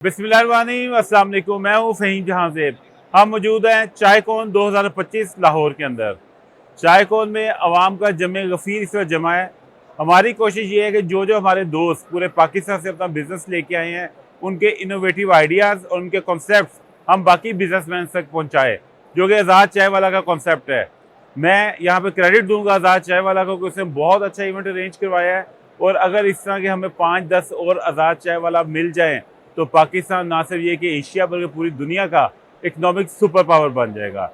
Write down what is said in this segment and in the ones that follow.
बिस्मिल्लाहिर्रहमानिर्रहीम, अस्सलाम वालेकुम। मैं हूँ फ़हीम जहां से। हम मौजूद हैं चायकॉन 2025 लाहौर के अंदर। चायकॉन में अवाम का जमे गफ़ीर इस वक्त जमा है। हमारी कोशिश ये है कि जो हमारे दोस्त पूरे पाकिस्तान से अपना बिज़नेस लेके आए हैं, उनके इनोवेटिव आइडियाज़ और उनके कॉन्सेप्ट हम बाकी बिजनेसमैन तक पहुँचाए, जो कि आज़ाद चाय वाला का कॉन्सेप्ट है। मैं यहाँ पे क्रेडिट दूंगा आज़ाद चाय वाला को कि उसने बहुत अच्छा इवेंट अरेंज करवाया है, और अगर इस तरह के हमें 5-10 और आज़ाद चाय वाला मिल जाएँ तो पाकिस्तान ना सिर्फ ये कि एशिया बल्कि पूरी दुनिया का इकोनॉमिक सुपर पावर बन जाएगा।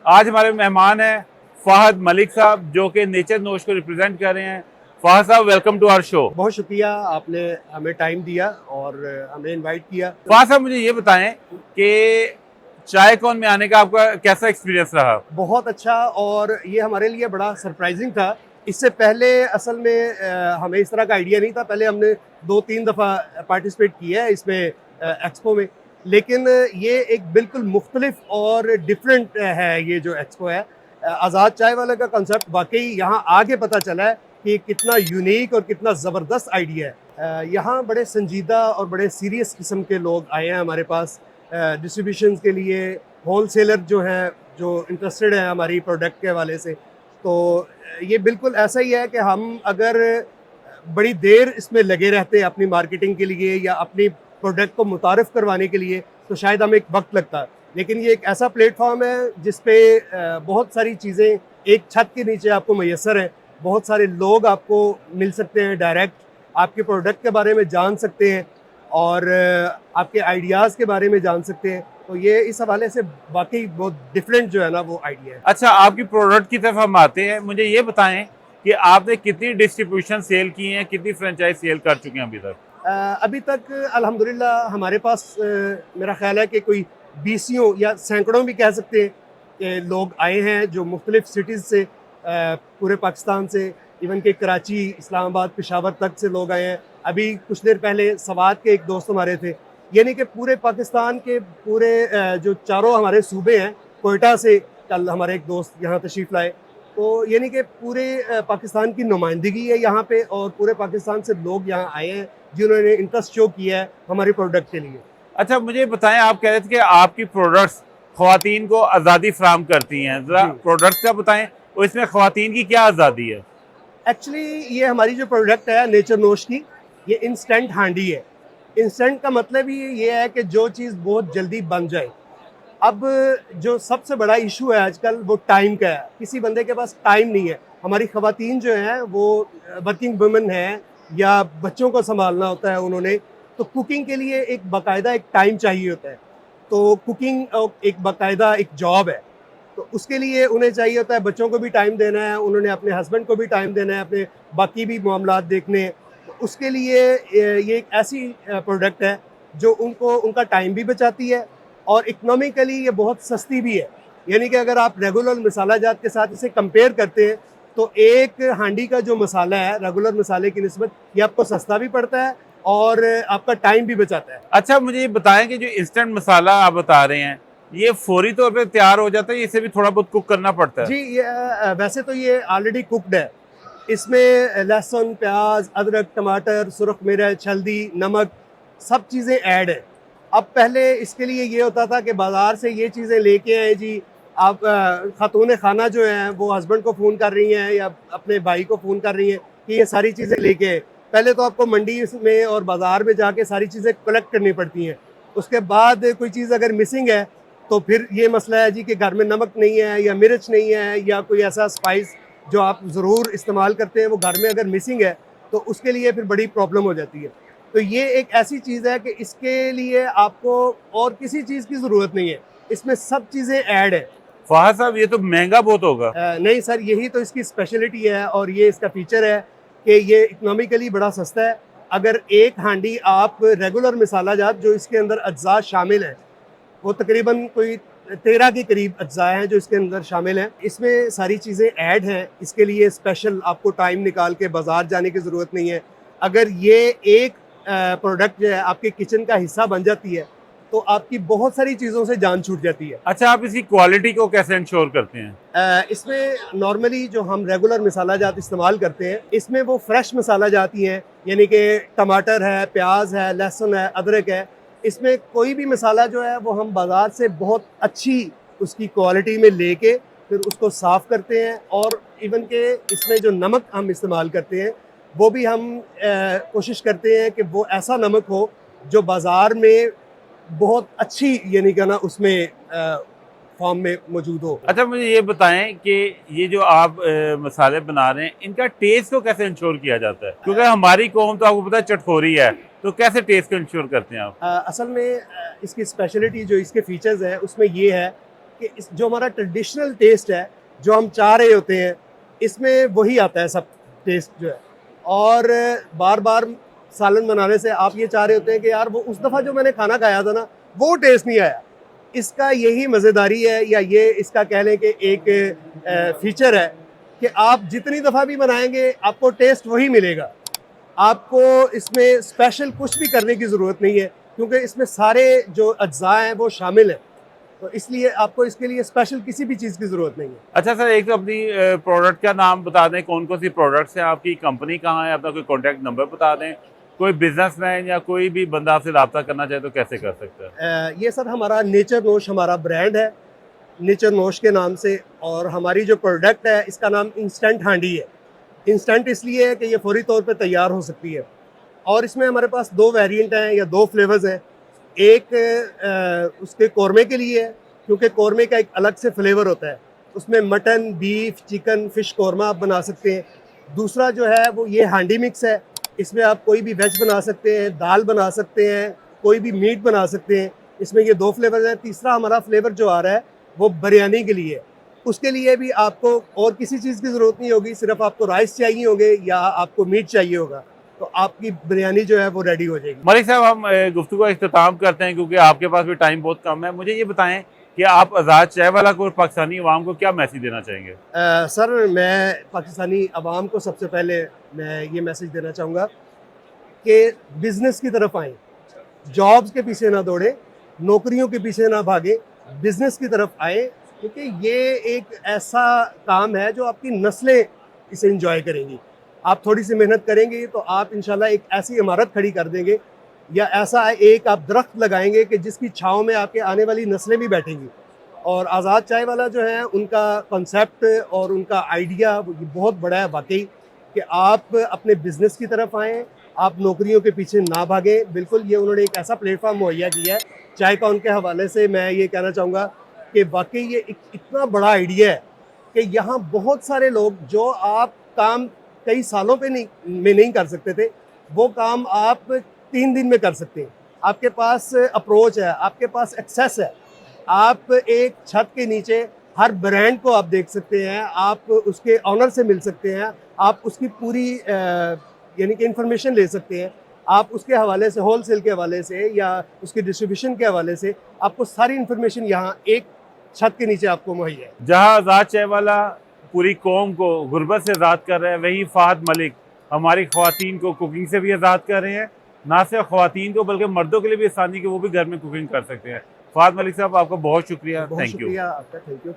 आज हमारे मेहमान हैं फ़ाहद मलिक साहब, जो कि नेचर नोश को रिप्रेजेंट कर रहे हैं। फ़ाहद साहब, वेलकम टू आवर शो। बहुत शुक्रिया, आपने हमें टाइम दिया और हमें इनवाइट किया। फ़ाहद साहब, मुझे ये बताएं कि चायकॉन में आने का आपका कैसा एक्सपीरियंस रहा? बहुत अच्छा, और ये हमारे लिए बड़ा सरप्राइजिंग था। इससे पहले असल में हमें इस तरह का आइडिया नहीं था। पहले हमने 2-3 दफ़ा पार्टिसिपेट किया है इसमें एक्सपो में, लेकिन ये एक बिल्कुल मुख्तलिफ और डिफरेंट है। ये जो एक्सपो है, आज़ाद चाय वाला का कंसेप्ट वाकई यहाँ आगे पता चला है कि कितना यूनिक और कितना ज़बरदस्त आइडिया है। यहाँ बड़े संजीदा और बड़े सीरियस किस्म के लोग आए हैं हमारे पास डिस्ट्रीब्यूशन के लिए। होलसेलर जो हैं, जो इंटरेस्टेड हैं हमारी प्रोडक्ट के हवाले से, तो ये बिल्कुल ऐसा ही है कि हम अगर बड़ी देर इसमें लगे रहते हैं अपनी मार्केटिंग के लिए या अपनी प्रोडक्ट को मुतारिफ करवाने के लिए, तो शायद हमें एक वक्त लगता है। लेकिन ये एक ऐसा प्लेटफॉर्म है जिस पे बहुत सारी चीज़ें एक छत के नीचे आपको मैसर हैं। बहुत सारे लोग आपको मिल सकते हैं, डायरेक्ट आपके प्रोडक्ट के बारे में जान सकते हैं और आपके आइडियाज़ के बारे में जान सकते हैं। तो ये इस हवाले से वाकई बहुत डिफरेंट जो है ना वो आइडिया है। अच्छा, आपकी प्रोडक्ट की तरफ हम आते हैं। मुझे ये बताएं कि आपने कितनी डिस्ट्रीब्यूशन सेल की हैं, कितनी फ्रेंचाइज सेल कर चुके हैं अभी तक? अभी तक अल्हम्दुलिल्लाह हमारे पास मेरा ख्याल है कि कोई 20 या सैकड़ों भी कह सकते हैं कि लोग आए हैं जो मुख्तलिफ सिटीज़ से, पूरे पाकिस्तान से, इवन के कराची, इस्लामाबाद, पेशावर तक से लोग आए हैं। अभी कुछ देर पहले सवात के एक दोस्त हमारे थे। यानी कि पूरे पाकिस्तान के पूरे जो चारों हमारे सूबे हैं, कोयटा से कल हमारे एक दोस्त यहाँ तशरीफ़ लाए। तो यानी कि पूरे पाकिस्तान की नुमाइंदगी है यहाँ पे, और पूरे पाकिस्तान से लोग यहाँ आए हैं जिन्होंने इंटरेस्ट शो किया है हमारे प्रोडक्ट के लिए। अच्छा, मुझे बताएं, आप कह रहे थे कि आपकी प्रोडक्ट्स ख्वातीन को आज़ादी फराहम करती हैं। ज़रा प्रोडक्ट का बताएं और इसमें ख्वातीन की क्या आज़ादी है? एक्चुअली ये हमारी जो प्रोडक्ट है नेचर नोश की, ये इंस्टेंट हांडी है। इंस्टेंट का मतलब ही ये है कि जो चीज़ बहुत जल्दी बन जाए। अब जो सबसे बड़ा इशू है आजकल वो टाइम का है। किसी बंदे के पास टाइम नहीं है। हमारी ख़वातीन जो हैं वो वर्किंग वुमेन हैं या बच्चों को संभालना होता है उन्होंने, तो कुकिंग के लिए एक बाकायदा एक टाइम चाहिए होता है। तो कुकिंग एक बाकायदा एक जॉब है, तो उसके लिए उन्हें चाहिए होता है बच्चों को भी टाइम देना है, उन्होंने अपने हस्बैंड को भी टाइम देना है, अपने बाकी भी मामलात देखने हैं। तो उसके लिए ये एक ऐसी प्रोडक्ट है जो उनको उनका टाइम भी बचाती है और इकनॉमिकली ये बहुत सस्ती भी है। यानी कि अगर आप रेगुलर मसाला जात के साथ इसे कंपेयर करते हैं तो एक हांडी का जो मसाला है रेगुलर मसाले की निस्बत, ये आपको सस्ता भी पड़ता है और आपका टाइम भी बचाता है। अच्छा, मुझे ये बताएं कि जो इंस्टेंट मसाला आप बता रहे हैं, ये फौरी तौर पे तैयार हो जाता है, इसे भी थोड़ा बहुत कुक करना पड़ता है? जी, ये वैसे तो ये ऑलरेडी कुकड है। इसमें लहसुन, प्याज, अदरक, टमाटर, सुरख मिर्च, हल्दी, नमक, सब चीज़ें ऐड है। अब पहले इसके लिए ये होता था कि बाज़ार से ये चीज़ें लेके आए जी। आप खातून खाना जो हैं वो हस्बैंड को फ़ोन कर रही हैं या अपने भाई को फ़ोन कर रही हैं कि ये सारी चीज़ें लेके आए। पहले तो आपको मंडी में और बाज़ार में जाके सारी चीज़ें कलेक्ट करनी पड़ती हैं। उसके बाद कोई चीज़ अगर मिसिंग है तो फिर ये मसला है जी कि घर में नमक नहीं है या मिर्च नहीं है या कोई ऐसा स्पाइस जो आप ज़रूर इस्तेमाल करते हैं वो घर में अगर मिसिंग है तो उसके लिए फिर बड़ी प्रॉब्लम हो जाती है। तो ये एक ऐसी चीज़ है कि इसके लिए आपको और किसी चीज़ की ज़रूरत नहीं है, इसमें सब चीज़ें ऐड है। फ़ाहद साहब, ये तो महंगा बहुत होगा। नहीं सर, यही तो इसकी स्पेशलिटी है और ये इसका फीचर है कि ये इकनॉमिकली बड़ा सस्ता है। अगर एक हांडी आप रेगुलर मसाला जात जो इसके अंदर अज्जा शामिल हैं, वो तकरीबन कोई 13 के करीब अज्जा हैं जो इसके अंदर शामिल हैं। इसमें सारी चीज़ें ऐड हैं। इसके लिए स्पेशल आपको टाइम निकाल के बाज़ार जाने की ज़रूरत नहीं है। अगर ये एक प्रोडक्ट जो है आपके किचन का हिस्सा बन जाती है तो आपकी बहुत सारी चीज़ों से जान छूट जाती है। अच्छा, आप इसकी क्वालिटी को कैसे इंश्योर करते हैं? इसमें नॉर्मली जो हम रेगुलर मसाला जात इस्तेमाल करते हैं, इसमें वो फ्रेश मसाला जाती हैं, यानी कि टमाटर है, प्याज है, लहसुन है, अदरक है। इसमें कोई भी मसाला जो है वो हम बाज़ार से बहुत अच्छी उसकी क्वालिटी में लेके फिर उसको साफ़ करते हैं, और इवन के इसमें जो नमक हम इस्तेमाल करते हैं वो भी हम कोशिश करते हैं कि वो ऐसा नमक हो जो बाज़ार में बहुत अच्छी यानी कि ना उसमें फॉर्म में मौजूद हो। अच्छा, मुझे ये बताएं कि ये जो आप मसाले बना रहे हैं, इनका टेस्ट को कैसे इंश्योर किया जाता है? क्योंकि हमारी कौम तो आपको पता है चटखोरी है, तो कैसे टेस्ट को इंश्योर करते हैं आप? असल में इसकी स्पेशलिटी जो इसके फीचर्स हैं उसमें ये है कि जो हमारा ट्रेडिशनल टेस्ट है जो हम चाह रहे होते हैं, इसमें वही आता है सब टेस्ट जो है। और बार बार सालन बनाने से आप ये चाह रहे होते हैं कि यार वो उस दफ़ा जो मैंने खाना खाया था ना वो टेस्ट नहीं आया। इसका यही मज़ेदारी है, या ये इसका कह लें कि एक फीचर है कि आप जितनी दफ़ा भी बनाएंगे आपको टेस्ट वही मिलेगा। आपको इसमें स्पेशल कुछ भी करने की ज़रूरत नहीं है, क्योंकि इसमें सारे जो अज्जा हैं वो शामिल हैं, तो इसलिए आपको इसके लिए स्पेशल किसी भी चीज़ की ज़रूरत नहीं है। अच्छा सर, एक तो अपनी प्रोडक्ट का नाम बता दें, कौन कौन सी प्रोडक्ट्स हैं आपकी, कंपनी कहाँ है, अपना कोई कॉन्टैक्ट नंबर बता दें। कोई बिजनेसमैन या कोई भी बंदा आपसे रब्ता करना चाहे तो कैसे कर सकता है? ये सर हमारा नेचर नोश हमारा ब्रांड है, नेचर नोश के नाम से, और हमारी जो प्रोडक्ट है इसका नाम इंस्टेंट हांडी है। इंस्टेंट इसलिए है कि ये फौरी तौर पे तैयार हो सकती है, और इसमें हमारे पास 2 वेरिएंट हैं या 2 फ्लेवर्स हैं। एक उसके कौरमे के लिए है, क्योंकि कौरमे का एक अलग से फ्लेवर होता है, उसमें mutton, beef, chicken, fish korma आप बना सकते हैं। दूसरा जो है वो ये हांडी मिक्स है, इसमें आप कोई भी वेज बना सकते हैं, दाल बना सकते हैं, कोई भी मीट बना सकते हैं। इसमें ये 2 फ्लेवर हैं। तीसरा हमारा फ्लेवर जो आ रहा है वो बिरयानी के लिए है, उसके लिए भी आपको और किसी चीज़ की ज़रूरत नहीं होगी, सिर्फ आपको राइस चाहिए होंगे या आपको मीट चाहिए होगा, तो आपकी बिरयानी जो है वो रेडी हो जाएगी। मलिक साहब, हम गुफ्तगू का इख्तिताम करते हैं क्योंकि आपके पास भी टाइम बहुत कम है। मुझे ये बताएं कि आप आज़ाद चाय वाला को पाकिस्तानी अवाम को क्या मैसेज देना चाहेंगे? सर, मैं पाकिस्तानी अवाम को सबसे पहले मैं ये मैसेज देना चाहूँगा कि बिज़नेस की तरफ आएँ, जॉब्स के पीछे ना दौड़ें, नौकरियों के पीछे ना भागें, बिज़नेस की तरफ आए, क्योंकि ये एक ऐसा काम है जो आपकी नस्लें इसे एंजॉय करेंगी। आप थोड़ी सी मेहनत करेंगे तो आप इंशाल्लाह एक ऐसी इमारत खड़ी कर देंगे, या ऐसा एक आप दरख्त लगाएंगे कि जिसकी छाँव में आपके आने वाली नस्लें भी बैठेंगी। और आज़ाद चाय वाला जो है उनका कॉन्सेप्ट और उनका आइडिया बहुत बड़ा है वाकई, कि आप अपने बिज़नेस की तरफ आएँ, आप नौकरियों के पीछे ना भागें। बिल्कुल, ये उन्होंने एक ऐसा प्लेटफॉर्म मुहैया किया है चाय का। उनके हवाले से मैं ये कहना चाहूँगा कि वाकई ये इतना बड़ा आइडिया है कि यहाँ बहुत सारे लोग जो आप काम कई सालों पे नहीं कर सकते थे, वो काम आप 3 दिन में कर सकते हैं। आपके पास अप्रोच है, आपके पास एक्सेस है, आप एक छत के नीचे हर ब्रांड को आप देख सकते हैं, आप उसके ऑनर से मिल सकते हैं, आप उसकी पूरी यानी कि इंफॉर्मेशन ले सकते हैं। आप उसके हवाले से, होलसेल के हवाले से या उसके डिस्ट्रीब्यूशन के हवाले से, आपको सारी इंफॉर्मेशन यहाँ एक छत के नीचे आपको मुहैया है। जहाँ आज़ाद चाय वाला पूरी कौम को गुर्बत से आज़ाद कर रहे हैं, वहीं फ़हद मलिक हमारी ख़वातीन को कुकिंग से भी आज़ाद कर रहे हैं। ना सिर्फ ख़वातीन को बल्कि मर्दों के लिए भी आसानी कि वो भी घर में कुकिंग कर सकते हैं। फ़हद मलिक साहब, आपका बहुत शुक्रिया। बहुत थैंक यू। शुक्रिया आपका, थैंक यू।